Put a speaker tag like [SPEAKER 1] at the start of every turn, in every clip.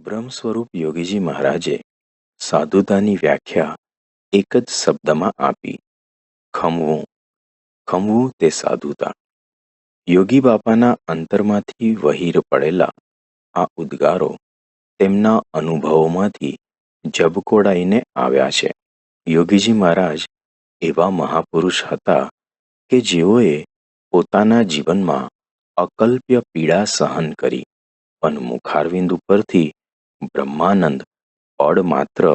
[SPEAKER 1] બ્રહ્મ સ્વરૂપ યોગીજી મહારાજે સાધુતાની વ્યાખ્યા એક જ શબ્દમાં આપી: ખમવું. ખમવું તે સાધુતા. યોગી બાપાના અંતરમાંથી વહીર પડેલા આ ઉદ્ગારો તેમના અનુભવોમાંથી ઝબકોડાઈને આવ્યા છે. યોગીજી મહારાજ એવા મહાપુરુષ હતા કે જેઓએ પોતાના જીવનમાં અકલ્પ્ય પીડા સહન કરી, પણ મુખારવિંદ ઉપરથી બ્રહ્માનંદ પડ માત્ર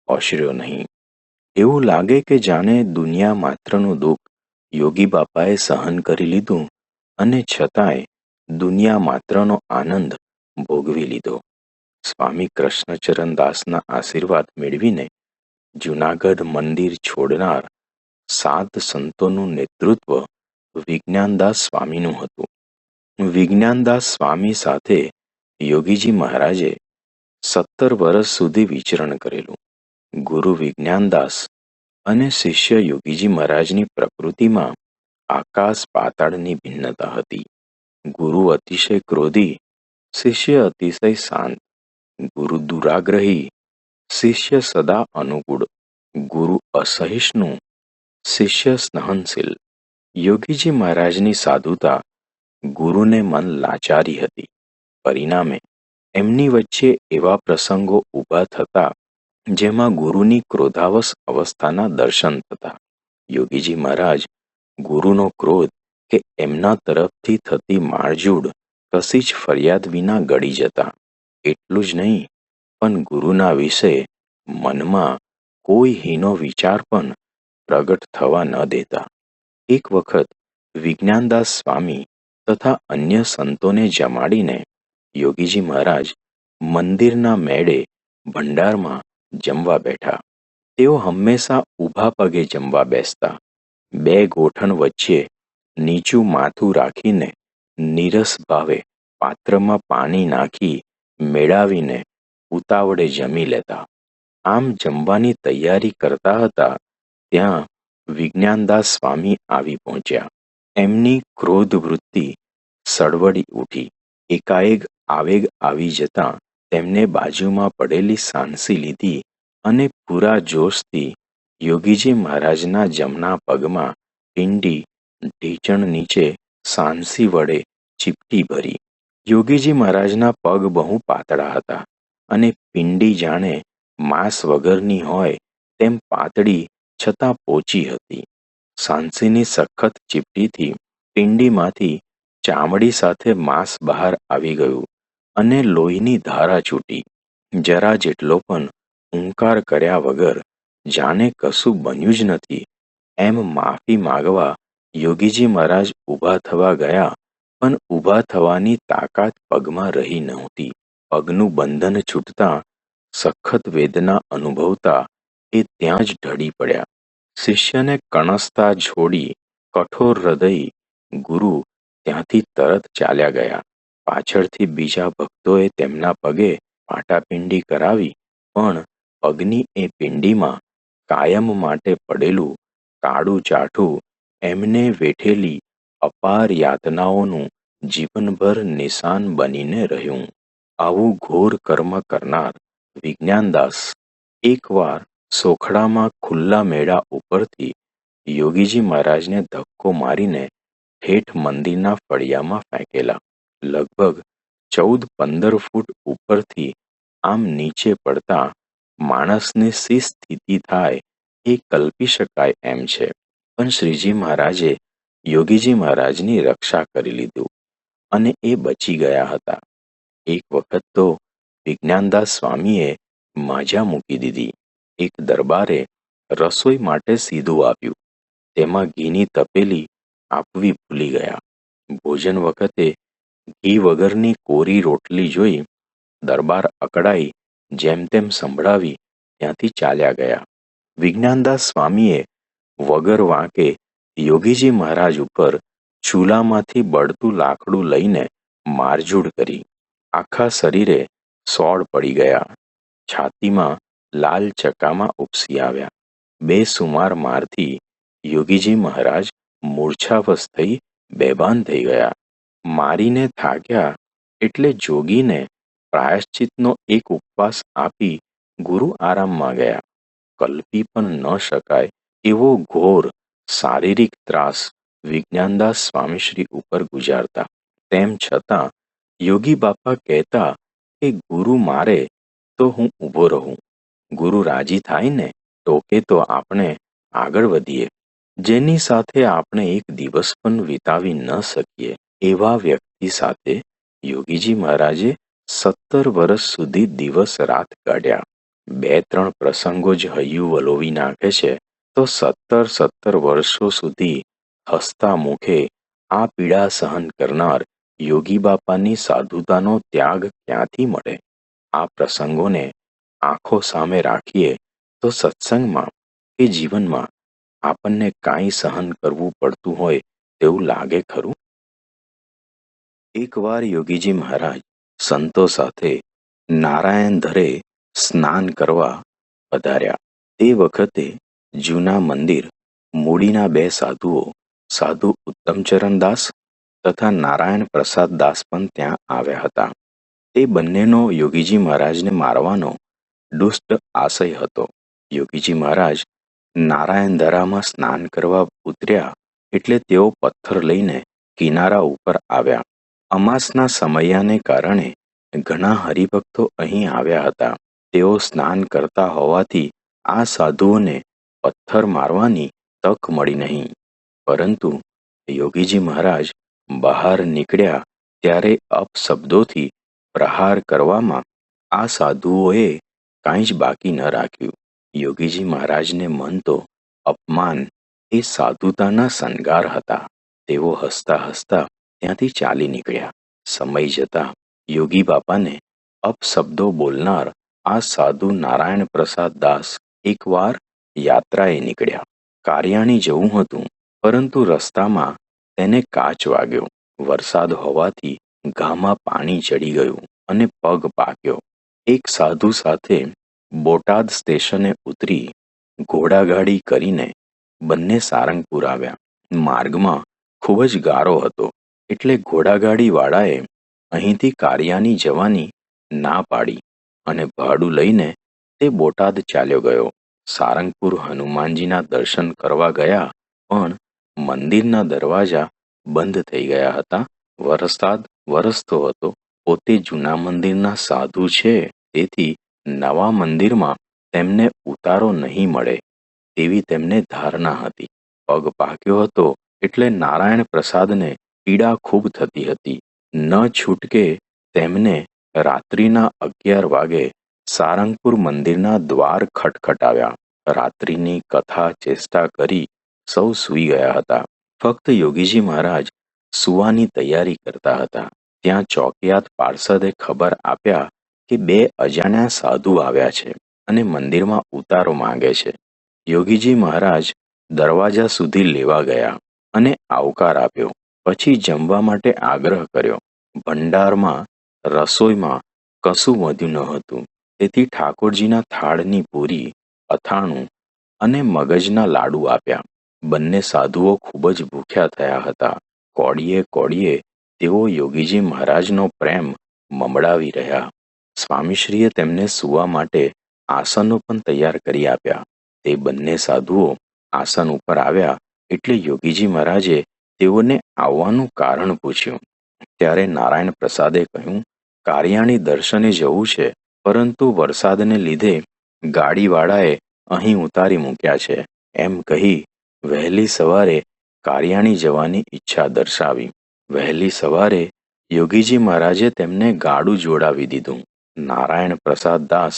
[SPEAKER 1] ઓસર્યો નહીં. એવું લાગે કે જાણે દુનિયા માત્રનું દુઃખ યોગી બાપાએ સહન કરી લીધું અને છતાંય દુનિયા માત્રનો આનંદ ભોગવી લીધો. સ્વામી કૃષ્ણચરણ દાસના આશીર્વાદ મેળવીને જૂનાગઢ મંદિર છોડનાર 7 સંતોનું નેતૃત્વ વિજ્ઞાનદાસ સ્વામીનું હતું. વિજ્ઞાનદાસ સ્વામી સાથે યોગીજી મહારાજે 17 વર્ષ સુધી વિચરણ કરેલું. ગુરુ વિજ્ઞાનદાસ અને શિષ્ય યોગીજી મહારાજની પ્રકૃતિમાં આકાશ પાતાળની ભિન્નતા હતી. ગુરુ અતિશય ક્રોધી, શિષ્ય અતિશય શાંત. ગુરુ દુરાગ્રહી, શિષ્ય સદા અનુકૂળ. ગુરુ અસહિષ્ણુ, શિષ્ય સહનશીલ. યોગીજી મહારાજની સાધુતા ગુરુને મન લાચારી હતી. પરિણામે એમની વચ્ચે એવા પ્રસંગો ઊભા થતા જેમાં ગુરુની ક્રોધાવશ અવસ્થાના દર્શન થતા. યોગીજી મહારાજ ગુરુનો ક્રોધ કે એમના તરફથી થતી મારઝૂડ કશી જ ફરિયાદ વિના ગળી જતા. એટલું જ નહીં, પણ ગુરુના વિશે મનમાં કોઈ હીનો વિચાર પણ પ્રગટ થવા ન દેતા. એક વખત વિજ્ઞાનદાસ સ્વામી તથા અન્ય સંતોને જમાડીને યોગીજી મહારાજ મંદિરના મેળે ભંડારમાં જમવા બેઠા. તેઓ હંમેશા ઊભા પગે જમવા બેસતા. 2 ગોઠણ વચ્ચે નીચું માથું રાખીને નીરસ ભાવે પાત્રમાં પાણી નાખી મેળાવીને ઉતાવળે જમી લેતા. આમ જમવાની તૈયારી કરતા હતા ત્યાં વિજ્ઞાનદાસ સ્વામી આવી પહોંચ્યા. એમની ક્રોધ વૃત્તિ સળવળી ઉઠી. એકાએક આવેગ આવી જતાં તેમને બાજુમાં પડેલી સાણસી લીધી અને પૂરા જોશથી યોગીજી મહારાજના જમણા પગમાં પિંડી ઢીંચણ નીચે સાણસી વડે ચીપટી ભરી. યોગીજી મહારાજના પગ બહુ પાતળા હતા અને પિંડી જાણે માંસ વગરની હોય તેમ પાતળી છતાં પોચી હતી. સાણસીની સખત ચીપટીથી પિંડીમાંથી ચામડી સાથે માંસ બહાર આવી ગયું અને લોહીની ધારા છૂટી. જરા જેટલો પણ ઊંકાર કર્યા વગર જાણે કશું બન્યું જ નથી એમ માફી માગવા યોગીજી મહારાજ ઊભા થવા ગયા, પણ ઊભા થવાની તાકાત પગમાં રહી નહોતી. પગનું બંધન છૂટતાં સખત વેદના અનુભવતા એ ત્યાં જ ઢળી પડ્યા. શિષ્યને કણસતા છોડી કઠોર હૃદયી ગુરુ ત્યાંથી તરત ચાલ્યા ગયા. પાછળથી બીજા ભક્તોએ તેમના પગે પાટાપિંડી કરાવી, પણ પગની એ પિંડીમાં કાયમ માટે પડેલું કાળું ચાઠું એમને વેઠેલી અપાર યાતનાઓનું જીવનભર નિશાન બનીને રહ્યું. આવું ઘોર કર્મ કરનાર વિજ્ઞાનદાસ એકવાર સોખડામાં ખુલ્લા મેળા ઉપરથી યોગીજી મહારાજને ધક્કો મારીને ઠેઠ મંદિરના ફળિયામાં ફેંકેલા. લગભગ 14-15 ફૂટ ઉપરથી આમ નીચે પડતા માણસની શી સ્થિતિ થાય એ કલ્પી શકાય એમ છે. પણ શ્રીજી મહારાજે યોગીજી મહારાજની રક્ષા કરી લીધું અને એ બચી ગયા હતા. એક વખત તો વિજ્ઞાનદાસ સ્વામીએ માજા મૂકી દીધી. એક દરબારે રસોઈ માટે સીધું આપ્યું. તેમાં ઘીની તપેલી આપવી ભૂલી ગયા. ભોજન વખતે ઘી વગરની કોરી રોટલી જોઈ દરબાર અકળાઈ જેમ તેમ સંભળાવી ત્યાંથી ચાલ્યા ગયા. વિજ્ઞાનદાસ સ્વામીએ વગર વાંકે યોગીજી મહારાજ ઉપર ચૂલામાંથી બળતું લાકડું લઈને મારઝૂડ કરી. આખા શરીરે સોળ પડી ગયા. છાતીમાં લાલ ચકામાં ઉપસી આવ્યા. બેસુમાર મારથી યોગીજી મહારાજ મૂર્છાવશ થઈ બેભાન થઈ ગયા. મારીને થાક્યા એટલે જોગીને પ્રાયશ્ચિતનો એક ઉપવાસ આપી ગુરુ આરામમાં ગયા. કલ્પી પણ ન શકાય એવો ઘોર શારીરિક ત્રાસ વિજ્ઞાનદાસ સ્વામીશ્રી ઉપર ગુજારતા. તેમ છતાં યોગી બાપા કહેતા કે ગુરુ મારે તો હું ઊભો રહું, ગુરુ રાજી થાય ને ટોકે તો આપણે આગળ વધીએ. જેની સાથે આપણે એક દિવસ પણ વિતાવી ન શકીએ એવા વ્યક્તિ સાથે યોગીજી મહારાજે 17 વર્ષ સુધી દિવસ રાત કાઢ્યા. 2-3 પ્રસંગો જ હૈયું વલોવી નાખે છે તો 17 વર્ષો સુધી હસતા મુખે આ પીડા સહન કરનાર યોગી બાપાની સાધુતાનો ત્યાગ ક્યાંથી મળે? આ પ્રસંગોને આંખો સામે રાખીએ તો સત્સંગમાં કે જીવનમાં આપણને કાંઈ સહન કરવું પડતું હોય તેવું લાગે ખરું? એકવાર યોગીજી મહારાજ સંતો સાથે નારાયણધરે સ્નાન કરવા પધાર્યા. તે વખતે જૂના મંદિર મૂડીના 2 સાધુઓ, સાધુ ઉત્તમચરણદાસ તથા નારાયણ પ્રસાદ દાસ પણ ત્યાં આવ્યા હતા. તે બંનેનો યોગીજી મહારાજને મારવાનો દુષ્ટ આશય હતો. યોગીજી મહારાજ નારાયણધરામાં સ્નાન કરવા ઉતર્યા એટલે તેઓ પથ્થર લઈને કિનારા ઉપર આવ્યા. અમાસના સમયાને કારણે ઘણા હરિભક્તો અહીં આવ્યા હતા. તેઓ સ્નાન કરતા હોવાથી આ સાધુઓને પથ્થર મારવાની તક મળી નહીં. પરંતુ યોગીજી મહારાજ બહાર નીકળ્યા ત્યારે અપશબ્દોથી પ્રહાર કરવામાં આ સાધુઓએ કાંઈ જ બાકી ન રાખ્યું. યોગીજી મહારાજને મન તો અપમાન એ સાધુતાના શણગાર હતા. તેઓ હસતા હસતા ત્યાંથી ચાલી નીકળ્યા. સમય જતા યોગી બાપાને અપશબ્દો બોલનાર આ સાધુ નારાયણ પ્રસાદ દાસ એકવાર યાત્રાએ નીકળ્યા. કારિયાણી જવું હતું, પરંતુ રસ્તામાં તેને કાચ વાગ્યો. વરસાદ હોવાથી ઘામાં પાણી ચડી ગયું અને પગ પાક્યો. એક સાધુ સાથે બોટાદ સ્ટેશને ઉતરી ઘોડાગાડી કરીને બંને સારંગપુર આવ્યા. માર્ગમાં ખૂબ જ ગારો હતો એટલે ઘોડાગાડીવાળાએ અહીંથી કારિયાની જવાની ના પાડી અને ભાડું લઈને તે બોટાદ ચાલ્યો ગયો. સારંગપુર હનુમાનજીના દર્શન કરવા ગયા પણ મંદિરના દરવાજા બંધ થઈ ગયા હતા. વરસાદ વરસતો હતો. પોતે જૂના મંદિરના સાધુ છે, તેથી નવા મંદિરમાં તેમને ઉતારો નહીં મળે તેવી તેમને ધારણા હતી. પગ પાક્યો હતો એટલે નારાયણ પ્રસાદને પીડા ખૂબ થતી હતી. ન છૂટકે તેમને રાત્રિના 11 વાગે સારંગપુર મંદિરના દ્વાર ખટખટાવ્યા. રાત્રિની કથા ચેષ્ટા કરી સૌ સૂઈ ગયા હતા. ફક્ત યોગીજી મહારાજ સૂવાની તૈયારી કરતા હતા. ત્યાં ચોકિયાત પાર્ષદે ખબર આપ્યા કે 2 અજાણ્યા સાધુ આવ્યા છે અને મંદિરમાં ઉતારો માંગે છે. યોગીજી મહારાજ દરવાજા સુધી લેવા ગયા અને આવકાર આપ્યો. પછી જમવા માટે આગ્રહ કર્યો. ભંડારમાં રસોઈમાં કશું વધ્યું ન હતું, તેથી ઠાકોરજીના થાળની પૂરી, અથાણું અને મગજના લાડુ આપ્યા. બંને સાધુઓ ખૂબ જ ભૂખ્યા થયા હતા. કોડીએ કોડીએ તેઓ યોગીજી મહારાજનો પ્રેમ મમડાવી રહ્યા. સ્વામીશ્રીએ તેમને સૂવા માટે આસનો પણ તૈયાર કરી આપ્યા. તે બંને સાધુઓ આસન ઉપર આવ્યા એટલે યોગીજી મહારાજે તેઓને આવવાનું કારણ પૂછ્યું. ત્યારે નારાયણ પ્રસાદે કહ્યું, કારિયાણી દર્શને જવું છે, પરંતુ વરસાદને લીધે ગાડીવાળાએ અહીં ઉતારી મૂક્યા છે. એમ કહી વહેલી સવારે કારિયાણી જવાની ઈચ્છા દર્શાવી. વહેલી સવારે યોગીજી મહારાજે તેમને ગાડું જોડાવી દીધું. નારાયણ પ્રસાદ દાસ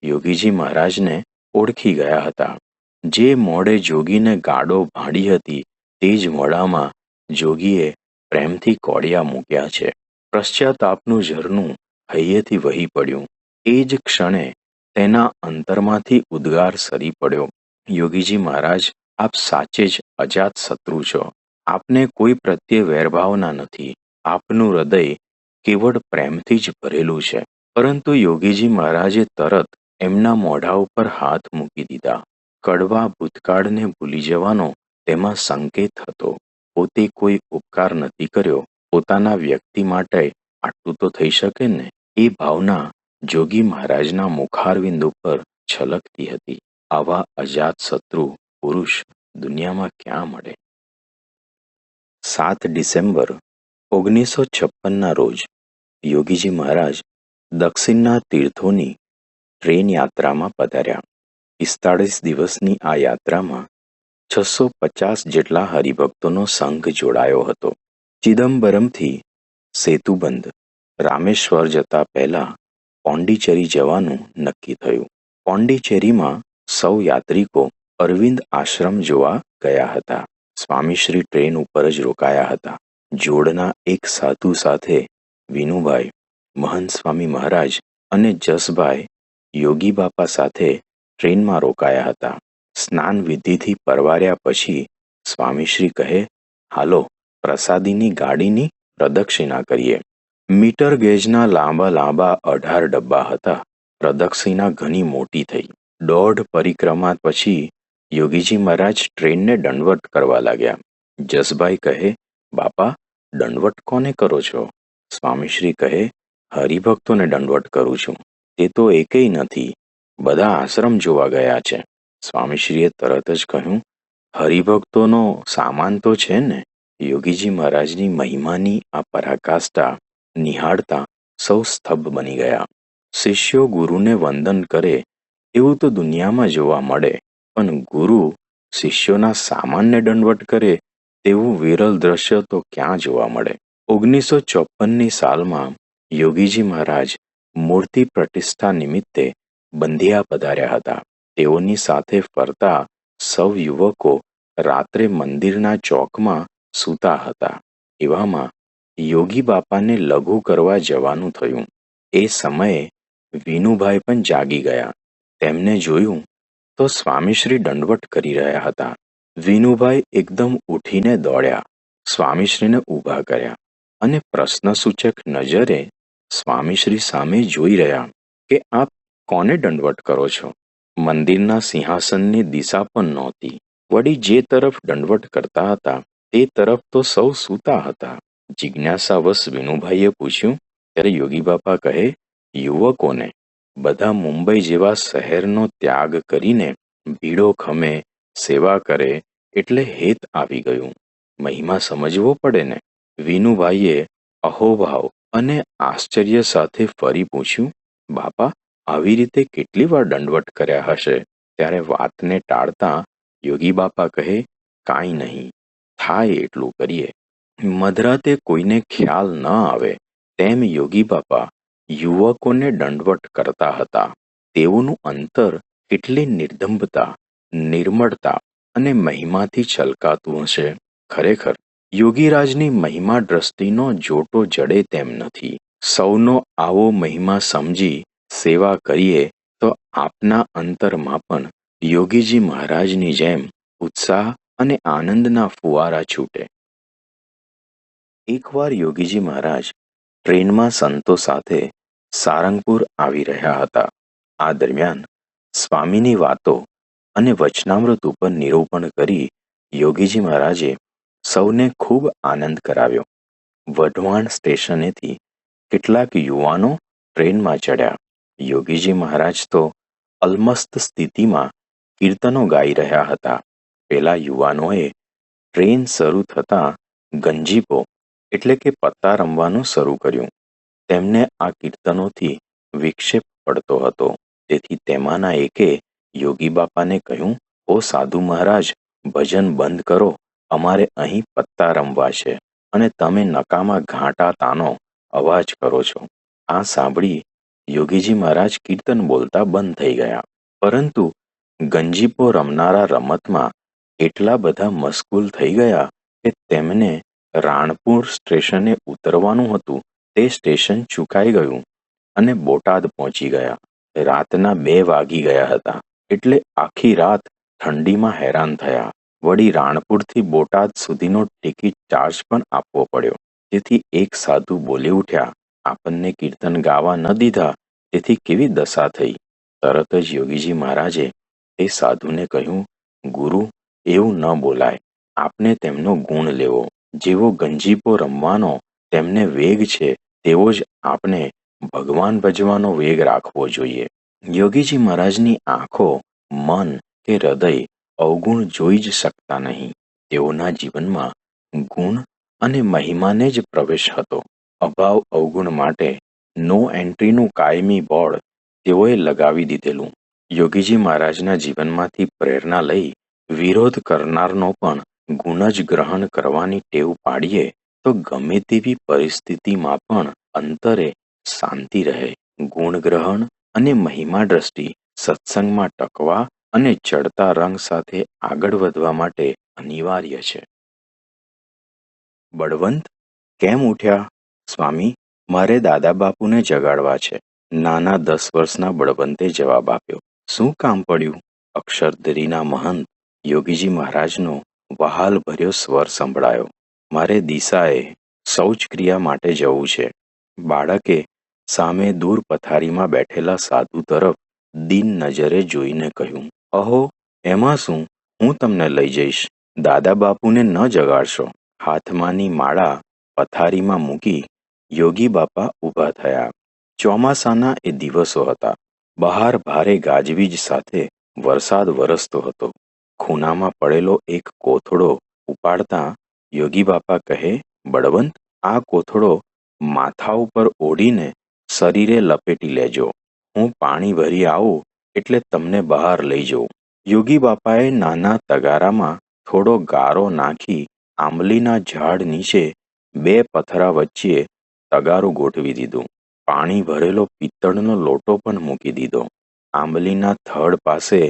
[SPEAKER 1] યોગીજી મહારાજને ઓળખી ગયા હતા. જે મોડે જોગીને ગાડો ભાડી હતી તે જ મોડામાં જોગીએ પ્રેમથી કોડિયા મૂક્યા છે. પશ્ચાતાપનું ઝરણું હૈયેથી વહી પડ્યું. એ જ ક્ષણે તેના અંતરમાંથી ઉદ્ગાર સરી પડ્યો, યોગીજી મહારાજ, આપ સાચે જ અજાત શત્રુ છો. આપને કોઈ પ્રત્યે વેરભાવના નથી. આપનું હૃદય કેવળ પ્રેમથી જ ભરેલું છે. પરંતુ યોગીજી મહારાજે તરત એમના મોઢા ઉપર હાથ મૂકી દીધા. કડવા ભૂતકાળને ભૂલી જવાનો તેમાં સંકેત હતો. પોતે કોઈ ઉપકાર નથી કર્યો, પોતાના વ્યક્તિ માટે આટલું તો થઈ શકે ને. એ ભાવના જોગી મહારાજના મુખારવિંદ ઉપર છલકતી હતી. આવા અજાત શત્રુ પુરુષ દુનિયામાં ક્યાં મળે? 7 ડિસેમ્બર 1956ના રોજ યોગીજી મહારાજ દક્ષિણના તીર્થોની ટ્રેન યાત્રામાં પધાર્યા. 45 દિવસની આ યાત્રામાં 650 જેટલા હરિભક્તોનો સંઘ જોડાયો હતો. ચિદમ્બરમથી સેતુબંધ રામેશ્વર જતા પહેલા પોંડિચેરી જવાનું નક્કી થયું. પોંડિચેરીમાં સૌ યાત્રિકો અરવિંદ આશ્રમ જોવા ગયા હતા. સ્વામીશ્રી ટ્રેન ઉપર જ રોકાયા હતા. જોડના એક સાધુ સાથે વિનુભાઈ, મહંત સ્વામી મહારાજ અને જસભાઈ યોગી બાપા સાથે ટ્રેનમાં રોકાયા હતા. સ્નાન વિધિથી પરવાર્યા પછી સ્વામીશ્રી કહે, હાલો પ્રસાદીની ગાડીની પ્રદક્ષિણા કરીએ. મીટર ગેજના લાંબા લાંબા 18 ડબ્બા હતા. પ્રદક્ષિણા ઘણી મોટી થઈ. 1.5 પરિક્રમા પછી યોગીજી મહારાજ ટ્રેનને દંડવત કરવા લાગ્યા. જસભાઈ કહે, બાપા દંડવત કોને કરો છો? સ્વામીશ્રી કહે, હરિભક્તોને દંડવત કરું છું. તે તો એકેય નથી, બધા આશ્રમ જોવા ગયા છે. સ્વામીશ્રીએ તરત જ કહ્યું, હરિભક્તોનો સામાન તો છે ને? યોગીજી મહારાજની મહિમાની આ પરાકાષ્ઠા નિહાળતા સૌ સ્તબ્ધ બની ગયા. શિષ્યો ગુરુને વંદન કરે એવું તો દુનિયામાં જોવા મળે, પણ ગુરુ શિષ્યોના સામાનને દંડવત કરે તેવું વિરલ દ્રશ્ય તો ક્યાં જોવા મળે? 1954ની સાલમાં યોગીજી મહારાજ મૂર્તિ પ્રતિષ્ઠા નિમિત્તે બંધિયા પધાર્યા હતા. તેઓની સાથે ફરતા સૌ યુવકો રાત્રે મંદિરના ચોકમાં સૂતા હતા. એવામાં યોગી બાપાને લઘુ કરવા જવાનું થયું. એ સમયે વિનુભાઈ પણ જાગી ગયા. તેમને જોયું તો સ્વામીશ્રી દંડવત કરી રહ્યા હતા. વિનુભાઈ એકદમ ઉઠીને દોડ્યા, સ્વામીશ્રીને ઊભા કર્યા અને પ્રશ્નસૂચક નજરે સ્વામીશ્રી સામે જોઈ રહ્યા કે આપ કોને દંડવત કરો છો? મંદિરના સિંહાસનની દિશા પણ નહોતી. વળી જે તરફ દંડવત કરતા હતા તે તરફ તો સૌ સૂતા હતા. જિજ્ઞાસાવશ વિનુભાઈએ પૂછ્યું ત્યારે યોગી બાપા કહે, યુવકોને બધા મુંબઈ જેવા શહેરનો ત્યાગ કરીને ભીડો ખમે, સેવા કરે એટલે હેત આવી ગયું. મહિમા સમજવો પડે ને? વિનુભાઈએ અહોભાવ અને આશ્ચર્ય સાથે ફરી પૂછ્યું, બાપા આવી રીતે કેટલી વાર દંડવત કર્યા હશે? ત્યારે વાતને ટાળતા યોગી બાપા કહે, કાંઈ નહીં, થાય એટલું કરીએ. મધરાતે કોઈને ખ્યાલ ન આવે તેમ યોગી બાપા યુવકોને દંડવત કરતા હતા. તેઓનું અંતર કેટલી નિર્દંભતા, નિર્મળતા અને મહિમાથી છલકાતું હશે. ખરેખર યોગીરાજની મહિમા દ્રષ્ટિનો જોટો જડે તેમ નથી. સૌનો આવો મહિમા સમજી સેવા કરીએ તો આપના અંતરમાં પણ યોગીજી મહારાજની જેમ ઉત્સાહ અને આનંદના ફુવારા છૂટે. એકવાર યોગીજી મહારાજ ટ્રેનમાં સંતો સાથે સારંગપુર આવી રહ્યા હતા. આ દરમિયાન સ્વામીની વાતો અને વચનામૃત ઉપર નિરૂપણ કરી યોગીજી મહારાજે સૌને ખૂબ આનંદ કરાવ્યો. વઢવાણ સ્ટેશનેથી કેટલાક યુવાનો ટ્રેનમાં ચડ્યા. યોગીજી મહારાજ તો અલમસ્ત સ્થિતિમાં કીર્તનો ગાઈ રહ્યા હતા. પેલા યુવાનોએ ટ્રેન શરૂ થતાં ગંજીપો એટલે કે પત્તા રમવાનું શરૂ કર્યું. તેમને આ કીર્તનોથી વિક્ષેપ પડતો હતો. તેથી તેમાંના એકે યોગી બાપાને કહ્યું, ઓ સાધુ મહારાજ, ભજન બંધ કરો, અમારે અહીં પત્તા રમવા છે અને તમે નકામા ઘાંટા તાનો અવાજ કરો છો. આ સાંભળી યોગીજી મહારાજ કીર્તન બોલતા બંધ થઈ ગયા. પરંતુ ગંજીપો રમનારા રમતમાં એટલા બધા મશગુલ થઈ ગયા કે તેમને રાણપુર સ્ટેશને ઉતરવાનું હતું તે સ્ટેશન ચૂકાઈ ગયું અને બોટાદ પહોંચી ગયા. રાતના 2 વાગી ગયા હતા. એટલે આખી રાત ઠંડીમાં હેરાન થયા. વળી રાણપુરથી બોટાદ સુધીનો ટિકિટ ચાર્જ પણ આપવો પડ્યો. તેથી એક સાધુ બોલી ઉઠ્યા, આપણને કીર્તન ગાવા ન દીધા તેથી કેવી દશા થઈ? તરત જ યોગીજી મહારાજે તે સાધુને કહ્યું, ગુરુ, એવું ન બોલાય. આપને તેમનો ગુણ લેવો. જેવો ગંજીપો રમવાનો તેમને વેગ છે તેવો જ આપને ભગવાન ભજવાનો વેગ રાખવો જોઈએ. યોગીજી મહારાજની આંખો, મન કે હૃદય અવગુણ જોઈ જ શકતા નહીં. તેઓના જીવનમાં ગુણ અને મહિમાને જ પ્રવેશ હતો. અભાવ અવગુણ માટે નો એન્ટ્રીનું કાયમી બોર્ડ તેઓએ લગાવી દીધેલું. યોગીજી મહારાજના જીવનમાંથી પ્રેરણા લઈ વિરોધ કરનારનો પણ ગુણ જ ગ્રહણ કરવાની ટેવ પાડીએ તો ગમે તેવી પરિસ્થિતિમાં પણ અંતરે શાંતિ રહે. ગુણગ્રહણ અને મહિમા દ્રષ્ટિ સત્સંગમાં ટકવા અને ચડતા રંગ સાથે આગળ વધવા માટે અનિવાર્ય છે. બળવંત, કેમ ઉઠ્યા? સ્વામી, મારે દાદા બાપુને જગાડવા છે. નાના 10 વર્ષના બળવંતે જવાબ આપ્યો. શું કામ પડ્યું? અક્ષરધરીના મહંત યોગીજી મહારાજનો વહાલભર્યો સ્વર સંભળાયો. મારે દિશાએ શૌચક્રિયા માટે જવું છે. બાળકે સામે દૂર પથારીમાં બેઠેલા સાધુ તરફ દીન નજરે જોઈને કહ્યું. અહો, એમાં શું, હું તમને લઈ જઈશ. દાદા બાપુને ન જગાડશો. હાથમાંની માળા પથારીમાં મૂકી યોગી બાપા ઊભા થયા. ચોમાસાના એ દિવસો હતા. બહાર ભારે ગાજવીજ સાથે વરસાદ વરસતો હતો. ખૂણામાં પડેલો એક કોથળો ઉપાડતા યોગી બાપા કહે, બળવંત, આ કોથળો માથા ઉપર ઓઢીને શરીરે લપેટી લેજો. હું પાણી ભરી આવું એટલે તમને બહાર લઈ જઉં. યોગી બાપાએ નાના તગારામાં થોડો ગારો નાખી આંબલીના ઝાડ નીચે 2 પથરા વચ્ચે તગારું ગોઠવી દીધું. પાણી ભરેલો પિત્તળનો લોટો પણ મૂકી દીધો. આંબલીના થડ પાસે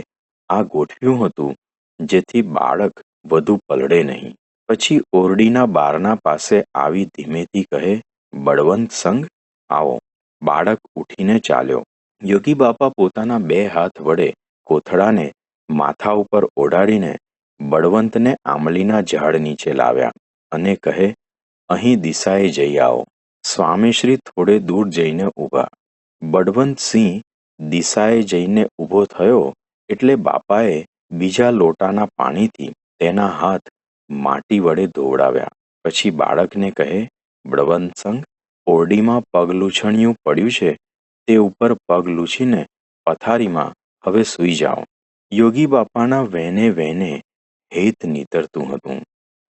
[SPEAKER 1] આ ગોઠવ્યું હતું જેથી બાળક વધુ પલળે નહીં. પછી ઓરડીના બારણા પાસે આવી ધીમેથી કહે, બળવંત સંઘ, આવો. બાળક ઉઠીને ચાલ્યો. યોગી બાપા પોતાના 2 હાથ વડે કોથળાને માથા ઉપર ઓઢાડીને બળવંતને આંબલીના ઝાડ નીચે લાવ્યા અને કહે, અહીં દિશાએ જઈ આવો. સ્વામીશ્રી થોડે દૂર જઈને ઊભા. બળવંતસિંહ દિશાએ જઈને ઊભો થયો એટલે બાપાએ બીજા લોટાના પાણીથી તેના હાથ માટી વડે ધોવડાવ્યા. પછી બાળકને કહે, બળવંત સંઘ, ઓરડીમાં પગ લૂછણિયું પડ્યું છે તે ઉપર પગ લૂછીને પથારીમાં હવે સૂઈ જાઓ. યોગી બાપાના વહેને વહેને હેત નીતરતું હતું.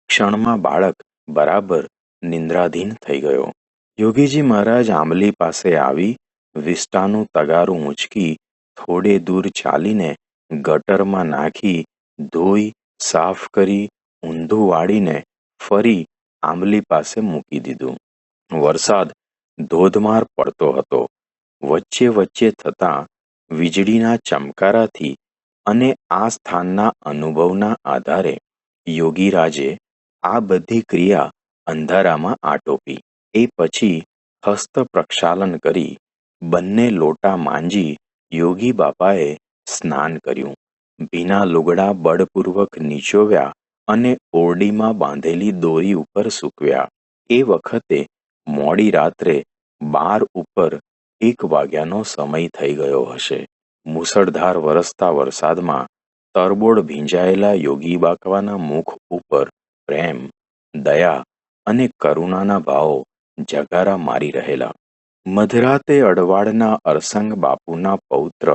[SPEAKER 1] ક્ષણમાં બાળક બરાબર નિંદ્રાધીન થઈ ગયો. યોગીજી મહારાજ આંબલી પાસે આવી વિષ્ટાનું તગારું ઊંચકી થોડે દૂર ચાલીને ગટરમાં નાખી ધોઈ સાફ કરી ઊંધું વાળીને ફરી આંબલી પાસે મૂકી દીધું. વરસાદ ધોધમાર પડતો હતો. વચ્ચે વચ્ચે થતા વીજળીના ચમકારાથી અને આ સ્થાનના અનુભવના આધારે યોગીરાજે આ બધી ક્રિયા અંધારામાં આટોપી. એ પછી હસ્ત પ્રક્ષાલન કરી બંને લોટા માંજી યોગી બાપાએ સ્નાન કર્યું. ભીના લુગડા બળપૂર્વક નીચોવ્યા અને ઓરડીમાં બાંધેલી દોરી ઉપર સૂકવ્યા. એ વખતે મોડી રાત્રે 12 ઉપર 1 વાગ્યાનો સમય થઈ ગયો હશે. મુસળધાર વરસતા વરસાદમાં તરબોળ ભીંજાયેલા યોગી બાપાના મુખ ઉપર પ્રેમ, દયા અને કરુણાના ભાવો જગારા મારી રહેલા. મધરાતે અડવાળના અરસંગ બાપુના પૌત્ર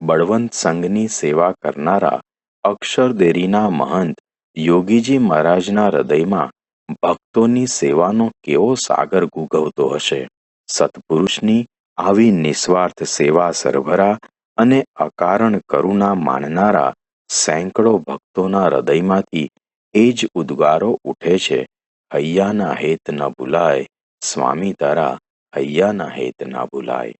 [SPEAKER 1] બળવંત સંઘની સેવા કરનારા અક્ષરદેરીના મહંત યોગીજી મહારાજના હૃદયમાં ભક્તોની સેવાનો કેવો સાગર ગુગવતો હશે. સત્પુરુષની આવી નિસ્વાર્થ સેવા સરભરા અને અકારણ કરુણા માનનારા સેંકડો ભક્તોના હૃદયમાંથી એ જ ઉદ્ગારો ઉઠે છે, હૈયાના હેત ન ભૂલાય, સ્વામી તારા હૈયાના હેત ના ભૂલાય.